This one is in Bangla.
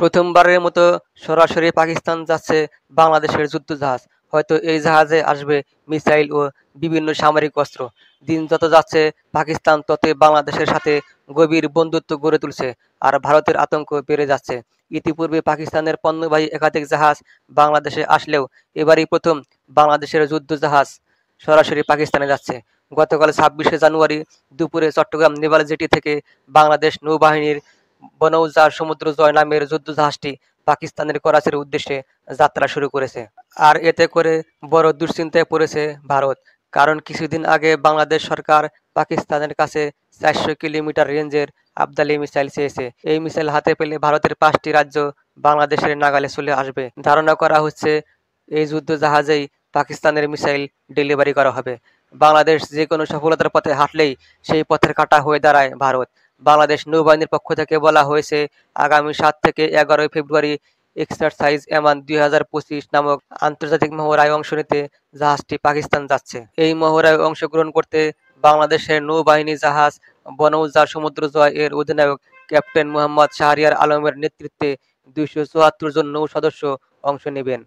প্রথমবারের মতো সরাসরি পাকিস্তান যাচ্ছে বাংলাদেশের যুদ্ধজাহাজ। হয়তো এই জাহাজে আসবে মিসাইল ও বিভিন্ন সামরিক অস্ত্র। দিন যত যাচ্ছে পাকিস্তান ততই বাংলাদেশের সাথে গভীর বন্ধুত্ব গড়ে তুলছে, আর ভারতের আতঙ্ক বেড়ে যাচ্ছে। ইতিপূর্বে পাকিস্তানের পণ্যবাহী একাধিক জাহাজ বাংলাদেশে আসলেও এবারই প্রথম বাংলাদেশের যুদ্ধজাহাজ সরাসরি পাকিস্তানে যাচ্ছে। গতকাল ২৬শে জানুয়ারি দুপুরে চট্টগ্রাম নেভাল জেটি থেকে বাংলাদেশ নৌবাহিনীর বনৌজার সমুদ্রজয় নামের যুদ্ধজাহাজটি পাকিস্তানের করাচির উদ্দেশ্যে যাত্রা শুরু করেছে। আর এতে করে বড় দুশ্চিন্তায় পড়েছে ভারত। কারণ কিছুদিন আগে বাংলাদেশ সরকার পাকিস্তানের কাছে ৪০০ কিলোমিটার রেঞ্জের আবদালি মিসাইল চেয়েছে। এই মিসাইল হাতে পেলে ভারতের ৫টি রাজ্য বাংলাদেশের নাগালে চলে আসবে। ধারণা করা হচ্ছে এই যুদ্ধজাহাজেই পাকিস্তানের মিসাইল ডেলিভারি করা হবে। বাংলাদেশ যে কোনো সফলতার পথে হাঁটলেই সেই পথের কাঁটা হয়ে দাঁড়ায় ভারত। বাংলাদেশ নৌবাহিনীর পক্ষ থেকে বলা হয়েছে, আগামী ৭ থেকে ১১ ফেব্রুয়ারি এক্সারসাইজ এমান ২০২৫ নামক আন্তর্জাতিক মহড়ায় অংশ নিতে জাহাজটি পাকিস্তান যাচ্ছে। এই মহড়ায় অংশগ্রহণ করতে বাংলাদেশের নৌবাহিনী জাহাজ বনৌজা সমুদ্রজয় এর অধিনায়ক ক্যাপ্টেন মোহাম্মদ শাহরিয়ার আলমের নেতৃত্বে ২৭৪ জন নৌ সদস্য অংশ নেবেন।